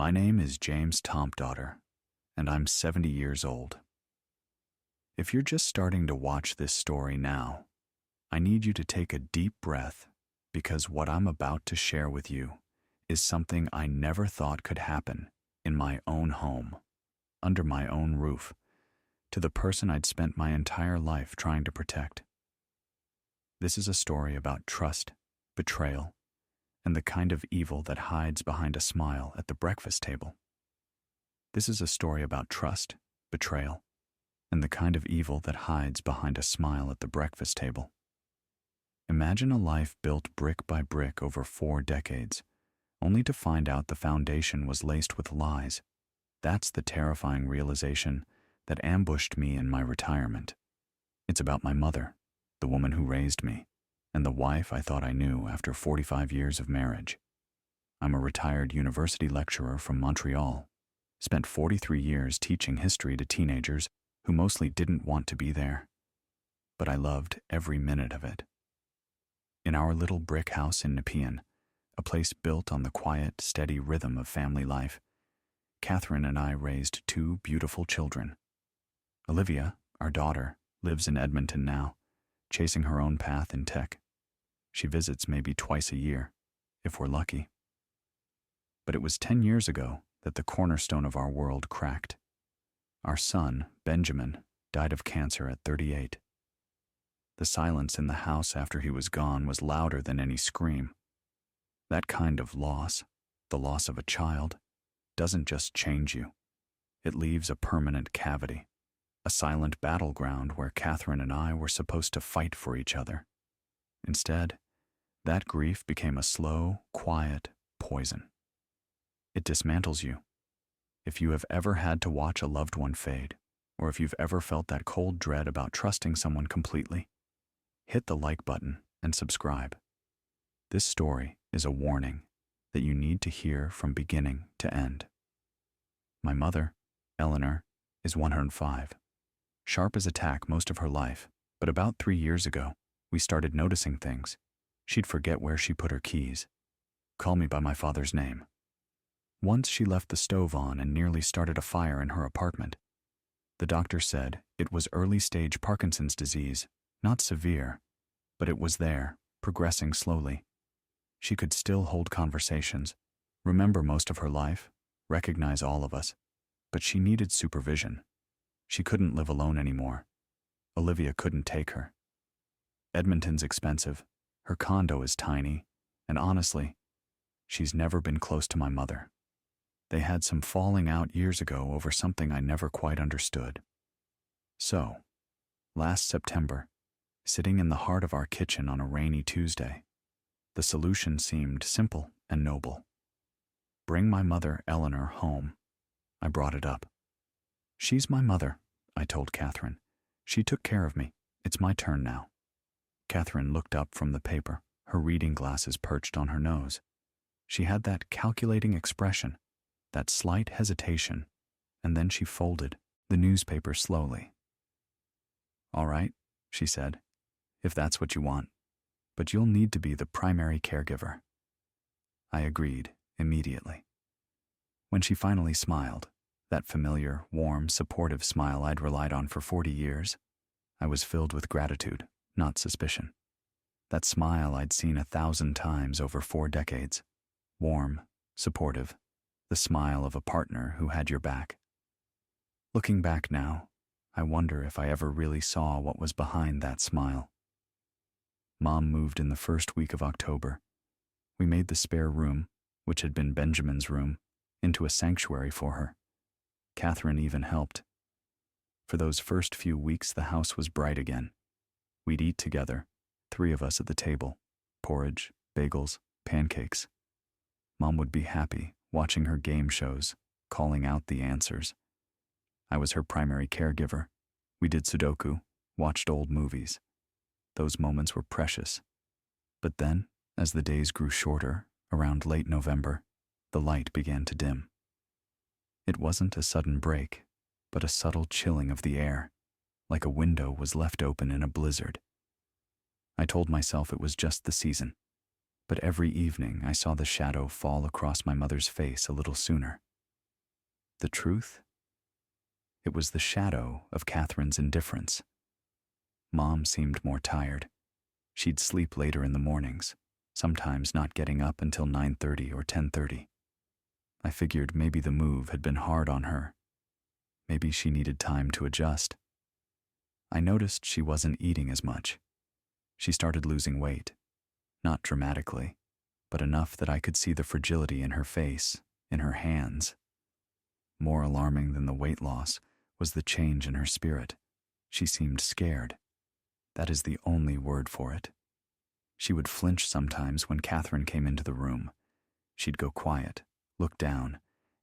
My name is James Tompdaughter, and I'm 70 years old. If you're just starting to watch this story now, I need you to take a deep breath because what I'm about to share with you is something I never thought could happen in my own home, under my own roof, to the person I'd spent my entire life trying to protect. This is a story about trust, betrayal, and the kind of evil that hides behind a smile at the breakfast table. This is a story about trust, betrayal, and the kind of evil that hides behind a smile at the breakfast table. Imagine a life built brick by brick over 4 decades, only to find out the foundation was laced with lies. That's the terrifying realization that ambushed me in my retirement. It's about my mother, the woman who raised me, and the wife I thought I knew after 45 years of marriage. I'm a retired university lecturer from Montreal, spent 43 years teaching history to teenagers who mostly didn't want to be there, but I loved every minute of it. In our little brick house in Nepean, a place built on the quiet, steady rhythm of family life, Catherine and I raised 2 beautiful children. Olivia, our daughter, lives in Edmonton now, chasing her own path in tech. She visits maybe twice a year, if we're lucky. But it was 10 years ago that the cornerstone of our world cracked. Our son, Benjamin, died of cancer at 38. The silence in the house after he was gone was louder than any scream. That kind of loss, the loss of a child, doesn't just change you. It leaves a permanent cavity, a silent battleground where Catherine and I were supposed to fight for each other. Instead, that grief became a slow, quiet poison. It dismantles you. If you have ever had to watch a loved one fade, or if you've ever felt that cold dread about trusting someone completely, hit the like button and subscribe. This story is a warning that you need to hear from beginning to end. My mother, Eleanor, is 105. Sharp as a tack most of her life, but about 3 years ago, we started noticing things. She'd forget where she put her keys, call me by my father's name. Once she left the stove on and nearly started a fire in her apartment. The doctor said it was early-stage Parkinson's disease, not severe, but it was there, progressing slowly. She could still hold conversations, remember most of her life, recognize all of us, but she needed supervision. She couldn't live alone anymore. Olivia couldn't take her. Edmonton's expensive, her condo is tiny, and honestly, she's never been close to my mother. They had some falling out years ago over something I never quite understood. So, last September, sitting in the heart of our kitchen on a rainy Tuesday, the solution seemed simple and noble. Bring my mother, Eleanor, home. I brought it up. She's my mother, I told Catherine. She took care of me. It's my turn now. Catherine looked up from the paper, her reading glasses perched on her nose. She had that calculating expression, that slight hesitation, and then she folded the newspaper slowly. All right, she said, if that's what you want, but you'll need to be the primary caregiver. I agreed immediately. When she finally smiled, that familiar, warm, supportive smile I'd relied on for 40 years, I was filled with gratitude, not suspicion. That smile I'd seen 1,000 times over 4 decades. Warm, supportive, the smile of a partner who had your back. Looking back now, I wonder if I ever really saw what was behind that smile. Mom moved in the first week of October. We made the spare room, which had been Benjamin's room, into a sanctuary for her. Catherine even helped. For those first few weeks, the house was bright again. We'd eat together, 3 of us at the table, porridge, bagels, pancakes. Mom would be happy watching her game shows, calling out the answers. I was her primary caregiver. We did Sudoku, watched old movies. Those moments were precious. But then, as the days grew shorter, around late November, the light began to dim. It wasn't a sudden break, but a subtle chilling of the air, like a window was left open in a blizzard. I told myself it was just the season, but every evening I saw the shadow fall across my mother's face a little sooner, The truth? It was the shadow of Catherine's indifference. Mom seemed more tired. She'd sleep later in the mornings, sometimes not getting up until 9:30 or 10:30. I figured maybe the move had been hard on her. Maybe she needed time to adjust. I noticed she wasn't eating as much. She started losing weight, not dramatically, but enough that I could see the fragility in her face, in her hands. More alarming than the weight loss was the change in her spirit. She seemed scared. That is the only word for it. She would flinch sometimes when Catherine came into the room. She'd go quiet, look down,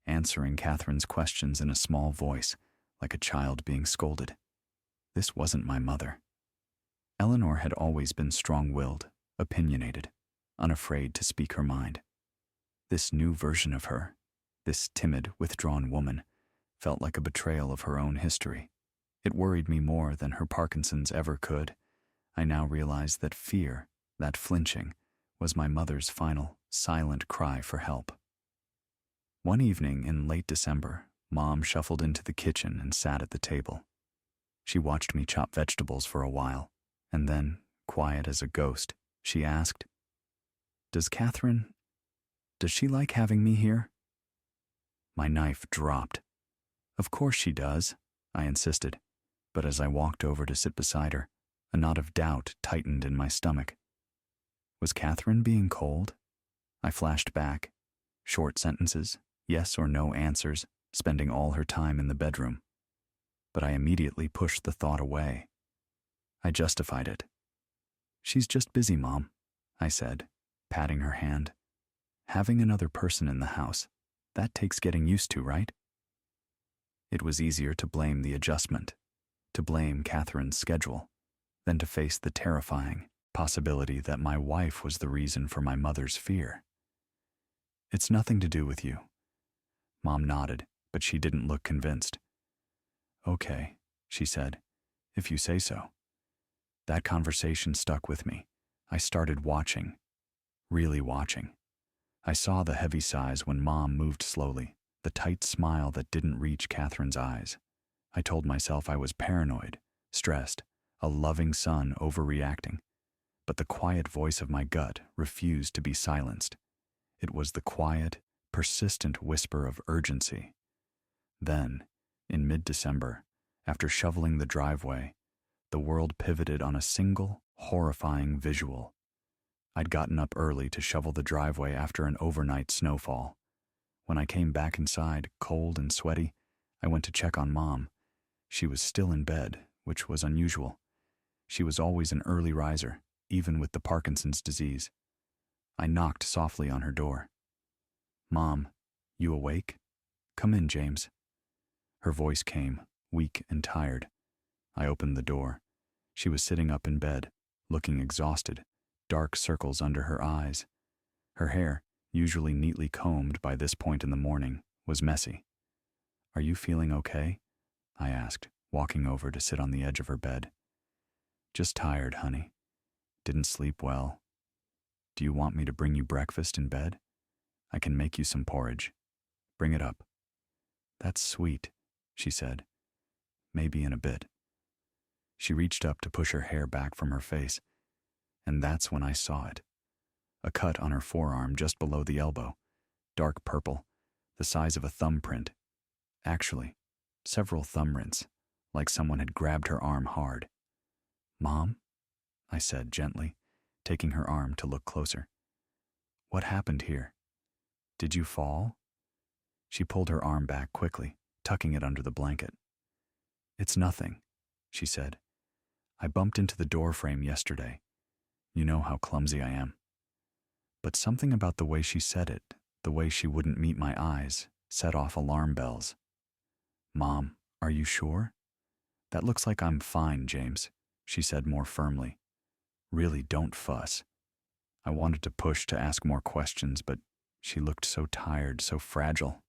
answering Catherine's questions in a small voice, like a child being scolded. This wasn't my mother. Eleanor had always been strong-willed, opinionated, unafraid to speak her mind. This new version of her, this timid, withdrawn woman, felt like a betrayal of her own history. It worried me more than her Parkinson's ever could. I now realized that fear, that flinching, was my mother's final, silent cry for help. One evening in late December, Mom shuffled into the kitchen and sat at the table. She watched me chop vegetables for a while, and then, quiet as a ghost, she asked, does she like having me here?" My knife dropped. "Of course she does," I insisted, but as I walked over to sit beside her, a knot of doubt tightened in my stomach. Was Catherine being cold? I flashed back. Short sentences, yes or no answers, spending all her time in the bedroom. But I immediately pushed the thought away. I justified it. "She's just busy, Mom," I said, patting her hand. "Having another person in the house, that takes getting used to, right?" It was easier to blame the adjustment, to blame Catherine's schedule, than to face the terrifying possibility that my wife was the reason for my mother's fear. "It's nothing to do with you." Mom nodded, but she didn't look convinced. "Okay," she said, "if you say so." That conversation stuck with me. I started watching, really watching. I saw the heavy sighs when Mom moved slowly, the tight smile that didn't reach Catherine's eyes. I told myself I was paranoid, stressed, a loving son overreacting. But the quiet voice of my gut refused to be silenced. It was the quiet, persistent whisper of urgency. Then, in mid-December, after shoveling the driveway, the world pivoted on a single, horrifying visual. I'd gotten up early to shovel the driveway after an overnight snowfall. When I came back inside, cold and sweaty, I went to check on Mom. She was still in bed, which was unusual. She was always an early riser, even with the Parkinson's disease. I knocked softly on her door. "Mom, you awake? Come in, James." Her voice came, weak and tired. I opened the door. She was sitting up in bed, looking exhausted, dark circles under her eyes. Her hair, usually neatly combed by this point in the morning, was messy. "Are you feeling okay?" I asked, walking over to sit on the edge of her bed. "Just tired, honey. Didn't sleep well. Do you want me to bring you breakfast in bed? I can make you some porridge. Bring it up." "That's sweet," she said. "Maybe in a bit." She reached up to push her hair back from her face, and that's when I saw it. A cut on her forearm just below the elbow, dark purple, the size of a thumbprint. Actually, several thumbprints, like someone had grabbed her arm hard. "Mom?" I said gently, taking her arm to look closer. "What happened here? Did you fall?" She pulled her arm back quickly, tucking it under the blanket. "It's nothing," she said. "I bumped into the door frame yesterday. You know how clumsy I am." But something about the way she said it, the way she wouldn't meet my eyes, set off alarm bells. "Mom, are you sure?" "That looks like I'm fine, James," she said more firmly. "Really, don't fuss." I wanted to push to ask more questions, but she looked so tired, so fragile.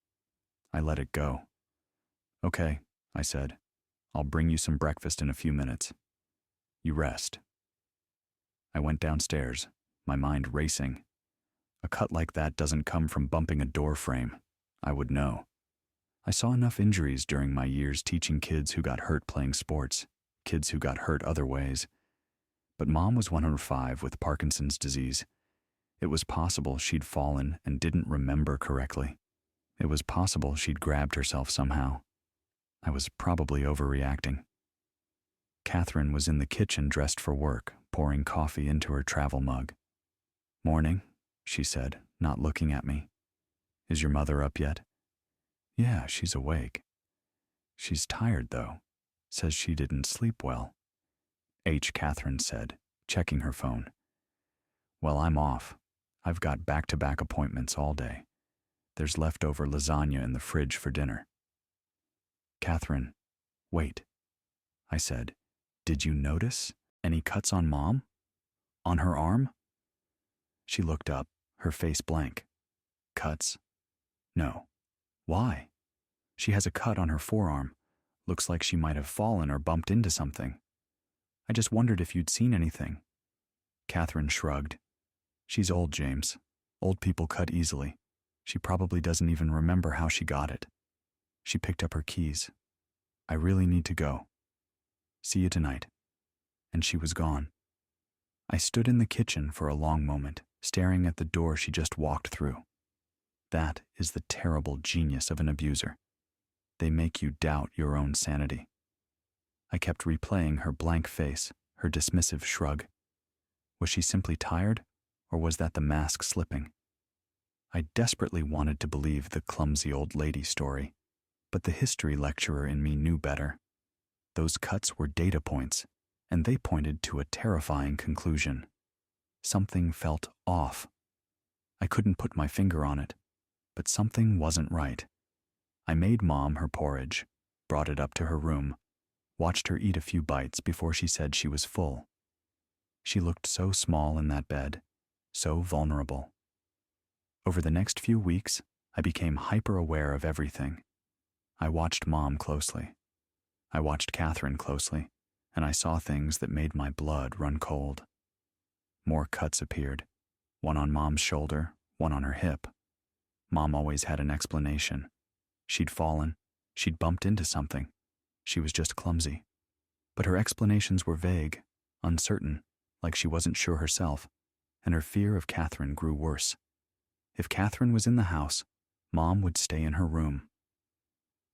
I let it go. "Okay," I said. "I'll bring you some breakfast in a few minutes. You rest." I went downstairs, my mind racing. A cut like that doesn't come from bumping a door frame. I would know. I saw enough injuries during my years teaching kids who got hurt playing sports, kids who got hurt other ways. But Mom was 105 with Parkinson's disease. It was possible she'd fallen and didn't remember correctly. It was possible she'd grabbed herself somehow. I was probably overreacting. Catherine was in the kitchen dressed for work, pouring coffee into her travel mug. "Morning," she said, not looking at me. "Is your mother up yet?" "Yeah, she's awake." "She's tired, though. Says she didn't sleep well." Catherine said, checking her phone. "Well, I'm off. I've got back-to-back appointments all day. There's leftover lasagna in the fridge for dinner." "Catherine, wait," I said. "Did you notice any cuts on Mom? On her arm?" She looked up, her face blank. "Cuts? No. Why? She has a cut on her forearm. Looks like she might have fallen or bumped into something. I just wondered if you'd seen anything." Catherine shrugged. "She's old, James. Old people cut easily. She probably doesn't even remember how she got it." She picked up her keys. "I really need to go. See you tonight." And she was gone. I stood in the kitchen for a long moment, staring at the door she just walked through. That is the terrible genius of an abuser. They make you doubt your own sanity. I kept replaying her blank face, her dismissive shrug. Was she simply tired, or was that the mask slipping? I desperately wanted to believe the clumsy old lady story, but the history lecturer in me knew better. Those cuts were data points, and they pointed to a terrifying conclusion. Something felt off. I couldn't put my finger on it, but something wasn't right. I made Mom her porridge, brought it up to her room, watched her eat a few bites before she said she was full. She looked so small in that bed, so vulnerable. Over the next few weeks, I became hyper-aware of everything. I watched Mom closely. I watched Catherine closely, and I saw things that made my blood run cold. More cuts appeared, one on Mom's shoulder, one on her hip. Mom always had an explanation. She'd fallen, she'd bumped into something. She was just clumsy. But her explanations were vague, uncertain, like she wasn't sure herself, and her fear of Catherine grew worse. If Catherine was in the house, Mom would stay in her room.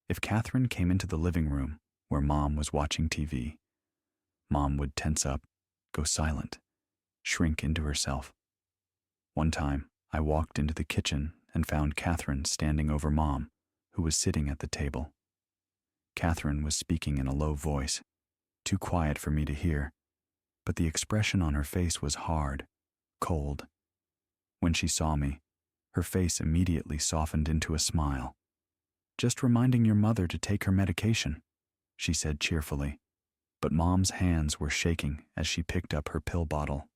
If Catherine came into the living room, where Mom was watching TV, Mom would tense up, go silent, shrink into herself. One time, I walked into the kitchen and found Catherine standing over Mom, who was sitting at the table. Catherine was speaking in a low voice, too quiet for me to hear, but the expression on her face was hard, cold. When she saw me, her face immediately softened into a smile. "Just reminding your mother to take her medication," she said cheerfully, but Mom's hands were shaking as she picked up her pill bottle.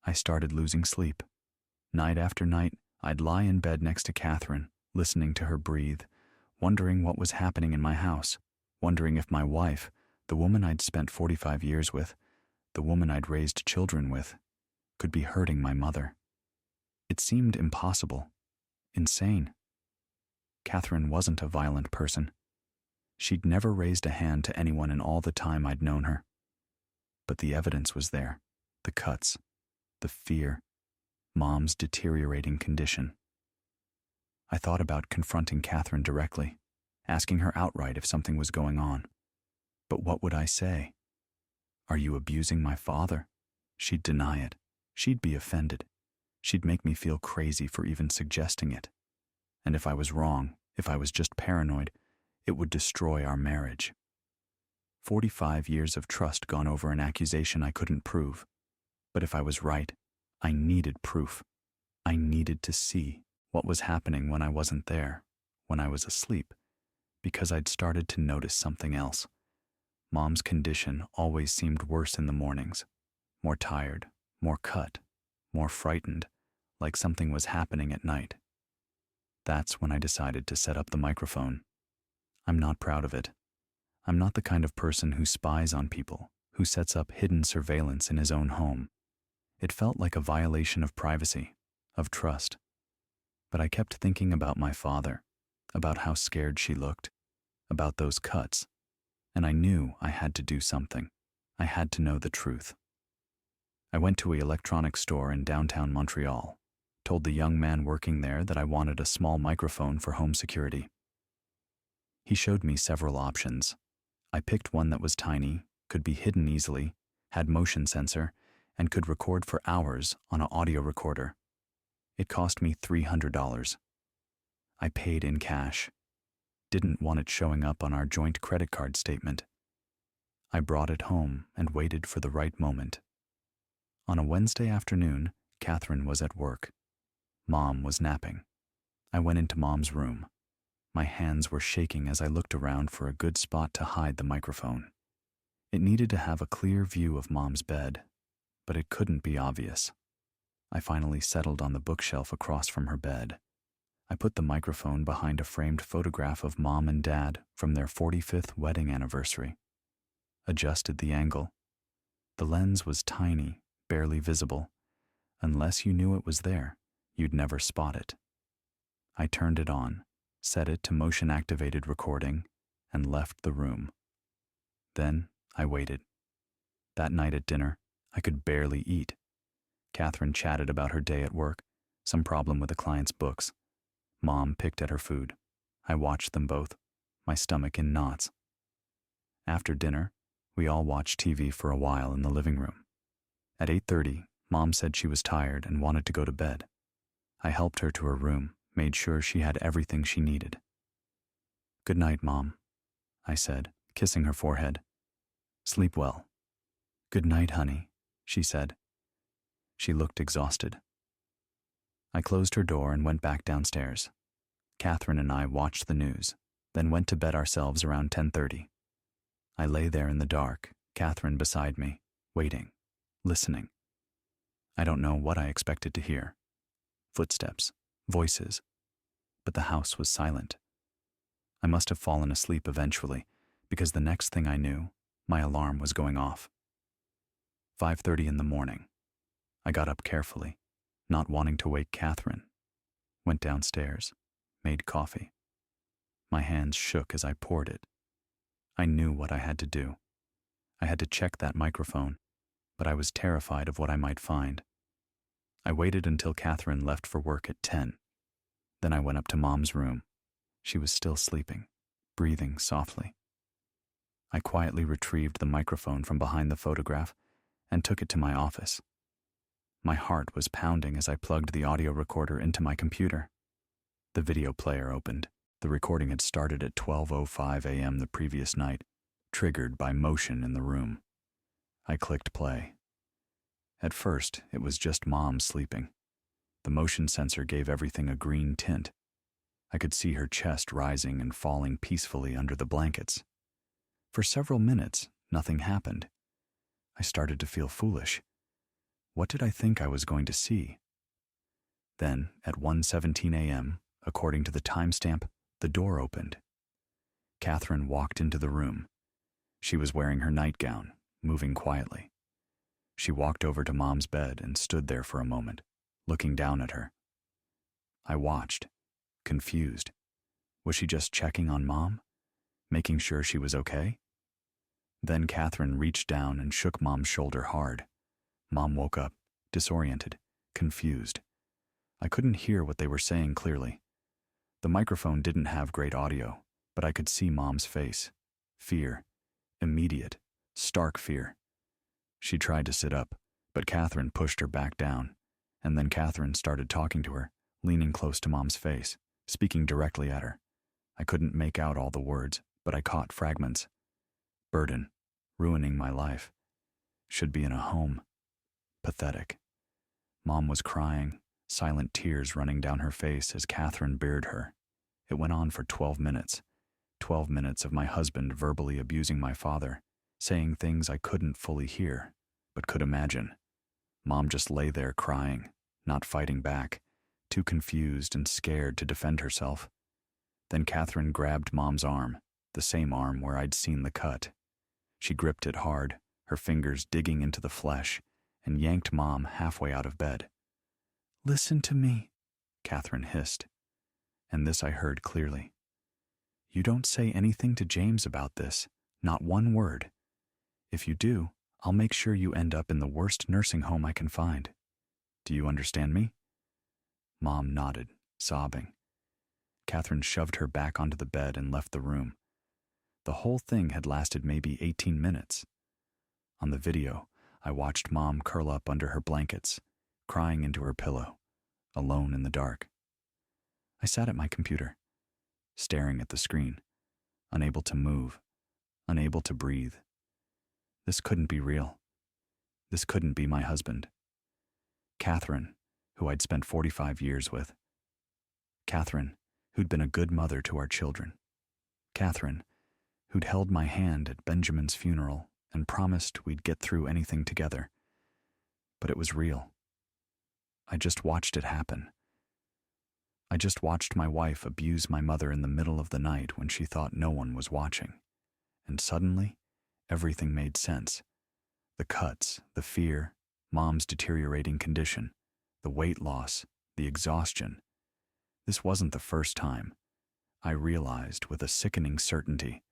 I started losing sleep. Night after night, I'd lie in bed next to Catherine, listening to her breathe, wondering what was happening in my house, wondering if my wife, the woman I'd spent 45 years with, the woman I'd raised children with, could be hurting my mother. It seemed impossible, insane. Catherine wasn't a violent person. She'd never raised a hand to anyone in all the time I'd known her. But the evidence was there, the cuts, the fear, Mom's deteriorating condition. I thought about confronting Catherine directly, asking her outright if something was going on. But what would I say? "Are you abusing my father?" She'd deny it. She'd be offended. She'd make me feel crazy for even suggesting it. And if I was wrong, if I was just paranoid, it would destroy our marriage. 45 years of trust gone over an accusation I couldn't prove. But if I was right, I needed proof. I needed to see what was happening when I wasn't there, when I was asleep, because I'd started to notice something else. Mom's condition always seemed worse in the mornings, more tired, more cut, more frightened, like something was happening at night. That's when I decided to set up the microphone. I'm not proud of it. I'm not the kind of person who spies on people, who sets up hidden surveillance in his own home. It felt like a violation of privacy, of trust. But I kept thinking about my father, about how scared she looked, about those cuts, and I knew I had to do something. I had to know the truth. I went to an electronics store in downtown Montreal, told the young man working there that I wanted a small microphone for home security. He showed me several options. I picked one that was tiny, could be hidden easily, had motion sensor, and could record for hours on an audio recorder. It cost me $300. I paid in cash. Didn't want it showing up on our joint credit card statement. I brought it home and waited for the right moment. On a Wednesday afternoon, Catherine was at work. Mom was napping. I went into Mom's room. My hands were shaking as I looked around for a good spot to hide the microphone. It needed to have a clear view of Mom's bed, but it couldn't be obvious. I finally settled on the bookshelf across from her bed. I put the microphone behind a framed photograph of Mom and Dad from their 45th wedding anniversary. Adjusted the angle. The lens was tiny, barely visible. Unless you knew it was there, you'd never spot it. I turned it on, set it to motion-activated recording, and left the room. Then I waited. That night at dinner, I could barely eat. Catherine chatted about her day at work, some problem with a client's books. Mom picked at her food. I watched them both, my stomach in knots. After dinner, we all watched TV for a while in the living room. At 8:30, Mom said she was tired and wanted to go to bed. I helped her to her room, made sure she had everything she needed. "Good night, Mom," I said, kissing her forehead. "Sleep well." "Good night, honey," she said. She looked exhausted. I closed her door and went back downstairs. Catherine and I watched the news, then went to bed ourselves around 10:30. I lay there in the dark, Catherine beside me, waiting, listening. I don't know what I expected to hear. Footsteps, voices, but the house was silent. I must have fallen asleep eventually, because the next thing I knew, my alarm was going off. 5:30 in the morning. I got up carefully, not wanting to wake Catherine. Went downstairs, made coffee. My hands shook as I poured it. I knew what I had to do. I had to check that microphone, but I was terrified of what I might find. I waited until Catherine left for work at 10. Then I went up to Mom's room. She was still sleeping, breathing softly. I quietly retrieved the microphone from behind the photograph and took it to my office. My heart was pounding as I plugged the audio recorder into my computer. The video player opened. The recording had started at 12:05 a.m. the previous night, triggered by motion in the room. I clicked play. At first, it was just Mom sleeping. The motion sensor gave everything a green tint. I could see her chest rising and falling peacefully under the blankets. For several minutes, nothing happened. I started to feel foolish. What did I think I was going to see? Then, at 1:17 a.m., according to the timestamp, the door opened. Catherine walked into the room. She was wearing her nightgown, moving quietly. She walked over to Mom's bed and stood there for a moment, looking down at her. I watched, confused. Was she just checking on Mom? Making sure she was okay? Then Catherine reached down and shook Mom's shoulder hard. Mom woke up, disoriented, confused. I couldn't hear what they were saying clearly. The microphone didn't have great audio, but I could see Mom's face. Fear. Immediate, stark fear. She tried to sit up, but Catherine pushed her back down, and then Catherine started talking to her, leaning close to Mom's face, speaking directly at her. I couldn't make out all the words, but I caught fragments. Burden. Ruining my life. Should be in a home. Pathetic. Mom was crying, silent tears running down her face as Catherine bared her. It went on for 12 minutes. 12 minutes of my husband verbally abusing my father, saying things I couldn't fully hear, but could imagine. Mom just lay there crying, not fighting back, too confused and scared to defend herself. Then Catherine grabbed Mom's arm, the same arm where I'd seen the cut. She gripped it hard, her fingers digging into the flesh, and yanked Mom halfway out of bed. "Listen to me," Catherine hissed. And this I heard clearly. You don't say anything to James about this, not one word. If you do, I'll make sure you end up in the worst nursing home I can find. Do you understand me?" Mom nodded, sobbing. Catherine shoved her back onto the bed and left the room. The whole thing had lasted maybe 18 minutes. On the video, I watched Mom curl up under her blankets, crying into her pillow, alone in the dark. I sat at my computer, staring at the screen, unable to move, unable to breathe. This couldn't be real. This couldn't be my husband. Catherine, who I'd spent 45 years with. Catherine, who'd been a good mother to our children. Catherine, who'd held my hand at Benjamin's funeral and promised we'd get through anything together. But it was real. I just watched it happen. I just watched my wife abuse my mother in the middle of the night when she thought no one was watching. And suddenly, everything made sense. The cuts, the fear, Mom's deteriorating condition, the weight loss, the exhaustion. This wasn't the first time. I realized with a sickening certainty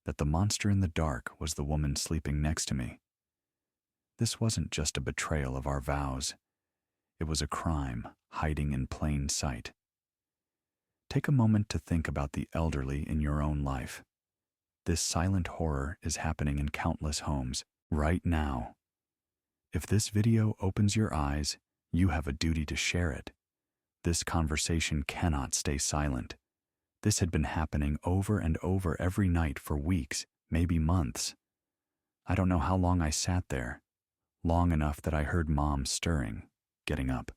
that the monster in the dark was the woman sleeping next to me. This wasn't just a betrayal of our vows. It was a crime hiding in plain sight. Take a moment to think about the elderly in your own life. This silent horror is happening in countless homes right now. If this video opens your eyes, you have a duty to share it. This conversation cannot stay silent. This had been happening over and over every night for weeks, maybe months. I don't know how long I sat there, long enough that I heard Mom stirring, getting up.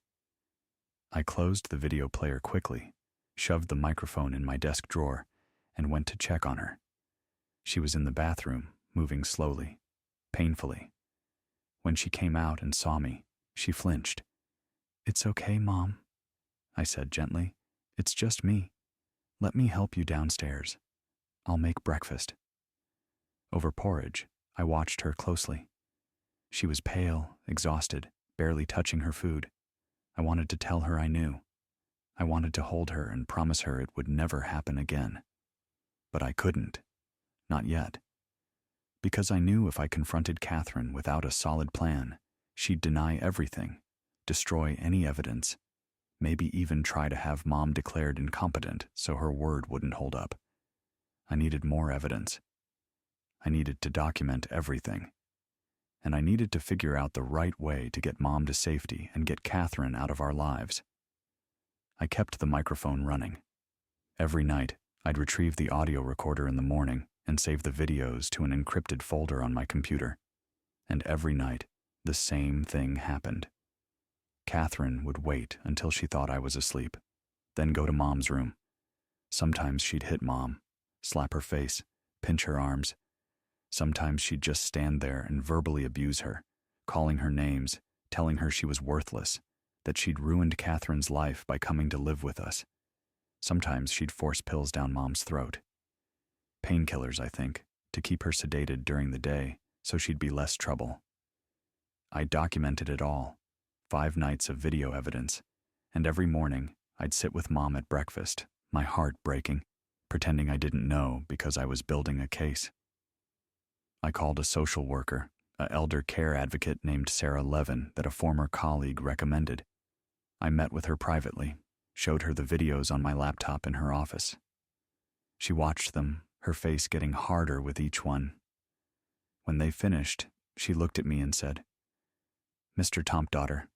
I closed the video player quickly, shoved the microphone in my desk drawer, and went to check on her. She was in the bathroom, moving slowly, painfully. When she came out and saw me, she flinched. "It's okay, Mom," I said gently. "It's just me. Let me help you downstairs. I'll make breakfast." Over porridge, I watched her closely. She was pale, exhausted, barely touching her food. I wanted to tell her I knew. I wanted to hold her and promise her it would never happen again. But I couldn't. Not yet. Because I knew if I confronted Catherine without a solid plan, she'd deny everything, destroy any evidence, maybe even try to have Mom declared incompetent so her word wouldn't hold up. I needed more evidence. I needed to document everything. And I needed to figure out the right way to get Mom to safety and get Catherine out of our lives. I kept the microphone running. Every night, I'd retrieve the audio recorder in the morning and save the videos to an encrypted folder on my computer. And every night, the same thing happened. Catherine would wait until she thought I was asleep, then go to Mom's room. Sometimes she'd hit Mom, slap her face, pinch her arms. Sometimes she'd just stand there and verbally abuse her, calling her names, telling her she was worthless, that she'd ruined Catherine's life by coming to live with us. Sometimes she'd force pills down Mom's throat. Painkillers, I think, to keep her sedated during the day so she'd be less trouble. I documented it all, 5 nights of video evidence, and every morning I'd sit with Mom at breakfast, my heart breaking, pretending I didn't know because I was building a case. I called a social worker, an elder care advocate named Sarah Levin that a former colleague recommended. I met with her privately, showed her the videos on my laptop in her office. She watched them, her face getting harder with each one. When they finished, she looked at me and said, "Mr. Tompdaughter,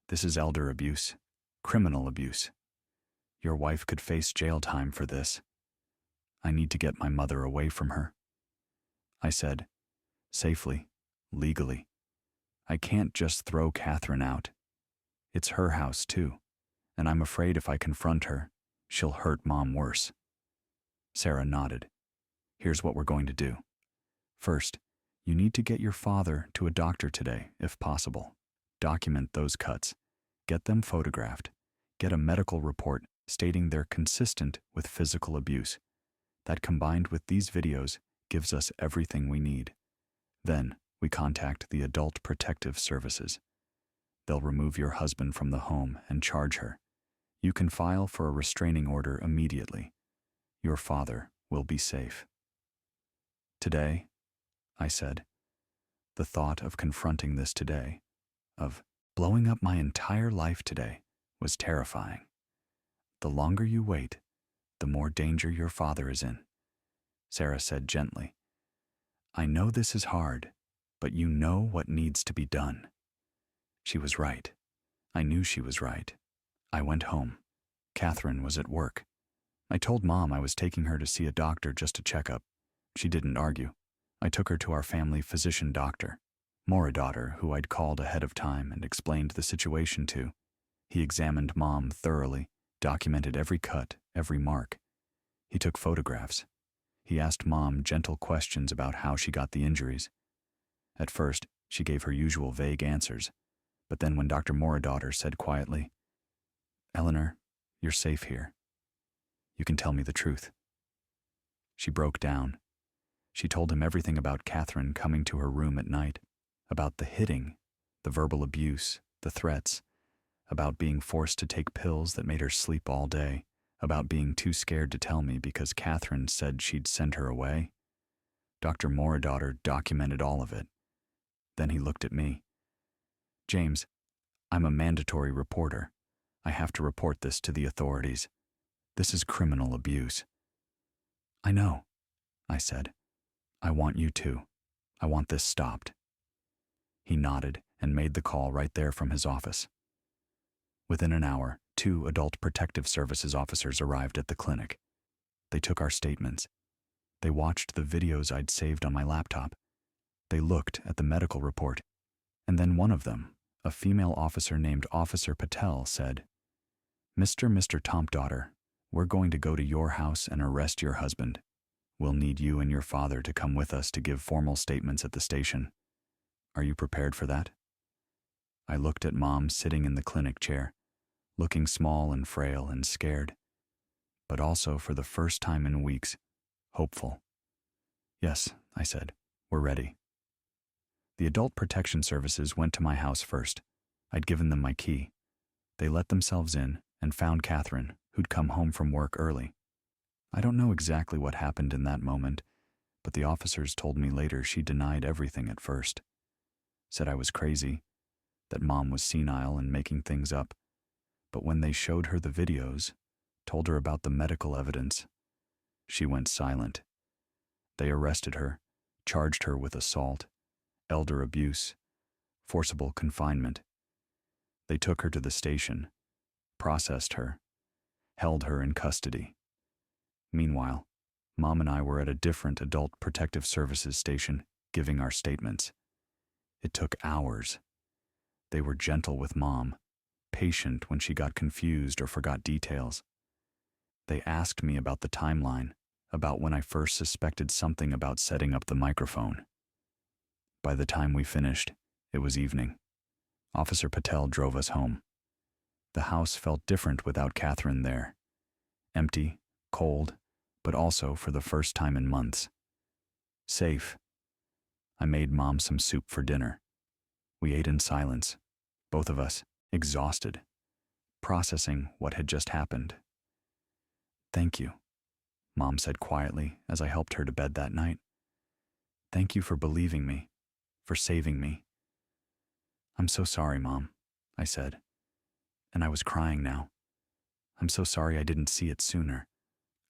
this is elder abuse, criminal abuse. Your wife could face jail time for this. I need to get my mother away from her." I said, "Safely, legally. I can't just throw Catherine out. It's her house too, and I'm afraid if I confront her, she'll hurt Mom worse." Sarah nodded. "Here's what we're going to do. First, you need to get your father to a doctor today, if possible. Document those cuts. Get them photographed. Get a medical report stating they're consistent with physical abuse. That combined with these videos gives us everything we need. Then we contact the Adult Protective Services. They'll remove your husband from the home and charge her. You can file for a restraining order immediately. Your father we'll be safe. Today, I said, the thought of confronting this today, of blowing up my entire life today, was terrifying. The longer you wait, the more danger your father is in, Sarah said gently. I know this is hard, but you know what needs to be done. She was right. I knew she was right. I went home. Catherine was at work. I told Mom I was taking her to see a doctor just to check up. She didn't argue. I took her to our family physician doctor, Moradaughter, who I'd called ahead of time and explained the situation to. He examined Mom thoroughly, documented every cut, every mark. He took photographs. He asked Mom gentle questions about how she got the injuries. At first, she gave her usual vague answers, but then when Dr. Moradaughter said quietly, Eleanor, you're safe here. You can tell me the truth. She broke down. She told him everything about Catherine coming to her room at night, about the hitting, the verbal abuse, the threats, about being forced to take pills that made her sleep all day, about being too scared to tell me because Catherine said she'd send her away. Dr. Moradaughter documented all of it. Then he looked at me. James, I'm a mandatory reporter. I have to report this to the authorities. This is criminal abuse. I know, I said. I want you to. I want this stopped. He nodded and made the call right there from his office. Within an hour, 2 Adult Protective Services officers arrived at the clinic. They took our statements. They watched the videos I'd saved on my laptop. They looked at the medical report. And then one of them, a female officer named Officer Patel, said, Mr. Tompdaughter, we're going to go to your house and arrest your husband. We'll need you and your father to come with us to give formal statements at the station. Are you prepared for that? I looked at Mom sitting in the clinic chair, looking small and frail and scared, but also for the first time in weeks, hopeful. Yes, I said, we're ready. The Adult Protection Services went to my house first. I'd given them my key. They let themselves in and found Catherine, who'd come home from work early. I don't know exactly what happened in that moment, but the officers told me later she denied everything at first. Said I was crazy, that Mom was senile and making things up. But when they showed her the videos, told her about the medical evidence, she went silent. They arrested her, charged her with assault, elder abuse, forcible confinement. They took her to the station, processed her, held her in custody. Meanwhile, Mom and I were at a different Adult Protective Services station giving our statements. It took hours. They were gentle with Mom, patient when she got confused or forgot details. They asked me about the timeline, about when I first suspected something about setting up the microphone. By the time we finished, it was evening. Officer Patel drove us home. The house felt different without Catherine there. Empty, cold, but also for the first time in months. Safe. I made Mom some soup for dinner. We ate in silence, both of us exhausted, processing what had just happened. Thank you, Mom said quietly as I helped her to bed that night. Thank you for believing me, for saving me. I'm so sorry, Mom, I said, and I was crying now. I'm so sorry I didn't see it sooner.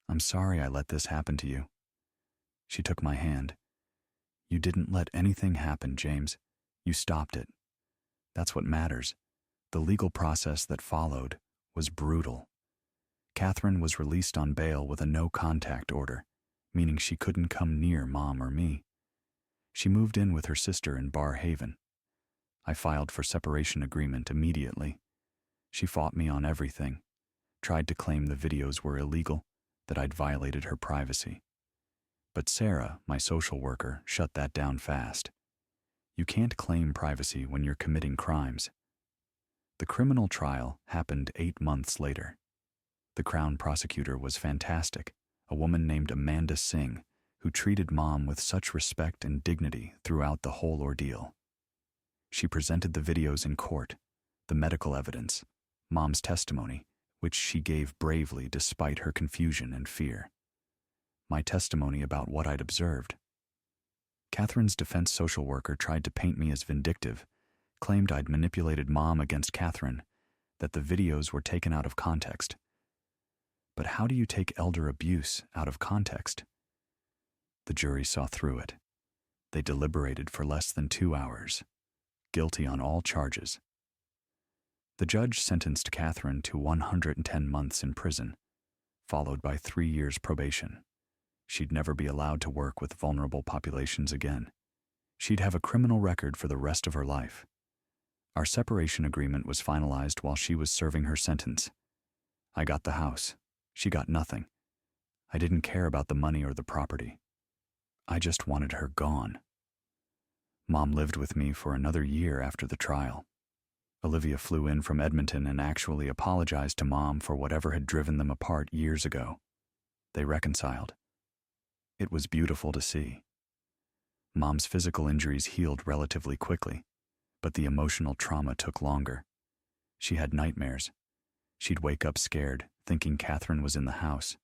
I'm sorry I let this happen to you. She took my hand. You didn't let anything happen, James. You stopped it. That's what matters. The legal process that followed was brutal. Catherine was released on bail with a no-contact order, meaning she couldn't come near Mom or me. She moved in with her sister in Bar Haven. I filed for separation agreement immediately. She fought me on everything, tried to claim the videos were illegal, that I'd violated her privacy. But Sarah, my social worker, shut that down fast. You can't claim privacy when you're committing crimes. The criminal trial happened 8 months later. The Crown prosecutor was fantastic, a woman named Amanda Singh, who treated Mom with such respect and dignity throughout the whole ordeal. She presented the videos in court, the medical evidence, Mom's testimony, which she gave bravely despite her confusion and fear. my testimony about what I'd observed. Catherine's defense social worker tried to paint me as vindictive, claimed I'd manipulated Mom against Catherine, that the videos were taken out of context. But how do you take elder abuse out of context? The jury saw through it. They deliberated for less than 2 hours, guilty on all charges. The judge sentenced Catherine to 110 months in prison, followed by 3 years probation. She'd never be allowed to work with vulnerable populations again. She'd have a criminal record for the rest of her life. Our separation agreement was finalized while she was serving her sentence. I got the house. She got nothing. I didn't care about the money or the property. I just wanted her gone. Mom lived with me for another year after the trial. Olivia flew in from Edmonton and actually apologized to Mom for whatever had driven them apart years ago. They reconciled. It was beautiful to see. Mom's physical injuries healed relatively quickly, but the emotional trauma took longer. She had nightmares. She'd wake up scared, thinking Catherine was in the house.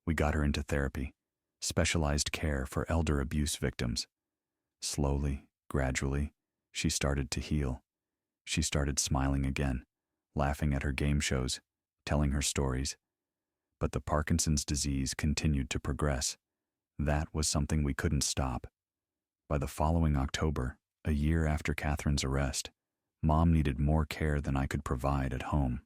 We got her into therapy, specialized care for elder abuse victims. Slowly, gradually, she started to heal. She started smiling again, laughing at her game shows, telling her stories. But the Parkinson's disease continued to progress. That was something we couldn't stop. By the following October, a year after Catherine's arrest, Mom needed more care than I could provide at home.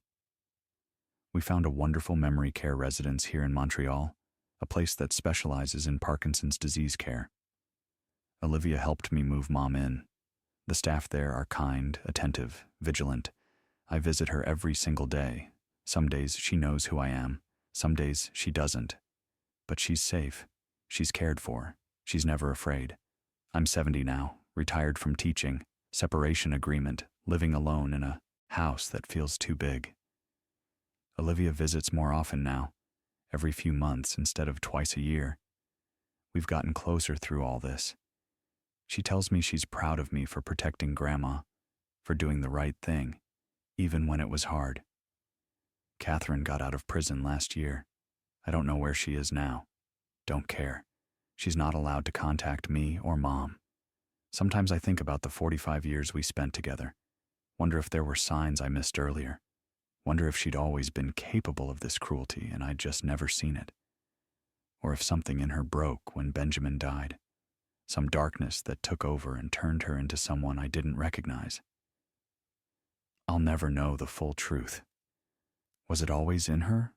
We found a wonderful memory care residence here in Montreal, a place that specializes in Parkinson's disease care. Olivia helped me move Mom in. The staff there are kind, attentive, vigilant. I visit her every single day. Some days she knows who I am, some days she doesn't. But she's safe. She's cared for. She's never afraid. I'm 70 now, retired from teaching, separation agreement, living alone in a house that feels too big. Olivia visits more often now, every few months instead of twice a year. We've gotten closer through all this. She tells me she's proud of me for protecting Grandma, for doing the right thing, even when it was hard. Catherine got out of prison last year. I don't know where she is now. Don't care. She's not allowed to contact me or Mom. Sometimes I think about the 45 years we spent together. Wonder if there were signs I missed earlier. Wonder if she'd always been capable of this cruelty and I'd just never seen it. Or if something in her broke when Benjamin died. Some darkness that took over and turned her into someone I didn't recognize. I'll never know the full truth. Was it always in her,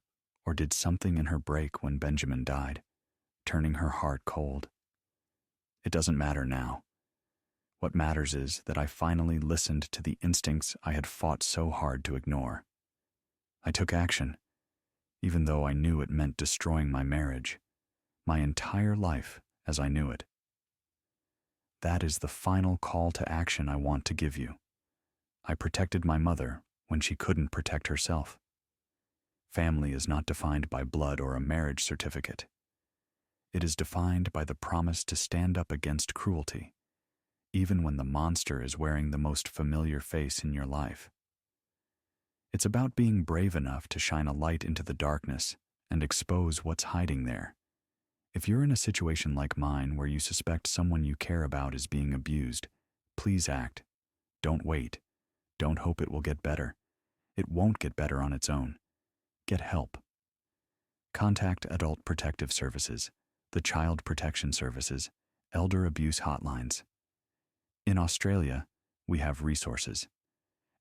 or did something in her break when Benjamin died, turning her heart cold? It doesn't matter now. What matters is that I finally listened to the instincts I had fought so hard to ignore. I took action, even though I knew it meant destroying my marriage, my entire life as I knew it. That is the final call to action I want to give you. I protected my mother when she couldn't protect herself. Family is not defined by blood or a marriage certificate. It is defined by the promise to stand up against cruelty, even when the monster is wearing the most familiar face in your life. It's about being brave enough to shine a light into the darkness and expose what's hiding there. If you're in a situation like mine where you suspect someone you care about is being abused, please act. Don't wait. Don't hope it will get better. It won't get better on its own. Get help. Contact Adult Protective Services, the Child Protection Services, Elder Abuse Hotlines. In Australia, we have resources.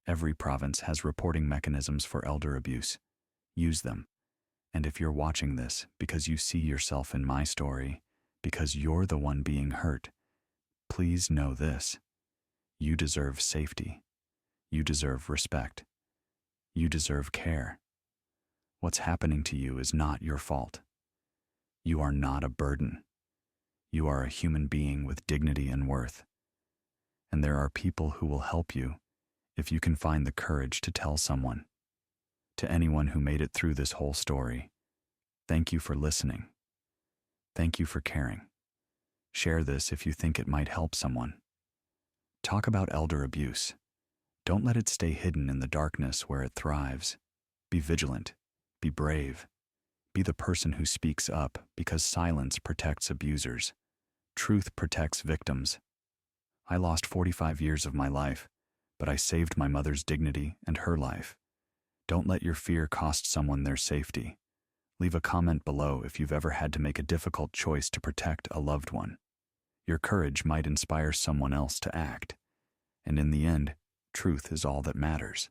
Every province has reporting mechanisms for elder abuse. Use them. And if you're watching this because you see yourself in my story, because you're the one being hurt, please know this. You deserve safety. You deserve respect. You deserve care. What's happening to you is not your fault. You are not a burden. You are a human being with dignity and worth. And there are people who will help you if you can find the courage to tell someone. To anyone who made it through this whole story, thank you for listening. Thank you for caring. Share this if you think it might help someone. Talk about elder abuse. Don't let it stay hidden in the darkness where it thrives. Be vigilant. Be brave. Be the person who speaks up, because silence protects abusers. Truth protects victims. I lost 45 years of my life, but I saved my mother's dignity and her life. Don't let your fear cost someone their safety. Leave a comment below if you've ever had to make a difficult choice to protect a loved one. Your courage might inspire someone else to act. And in the end, truth is all that matters.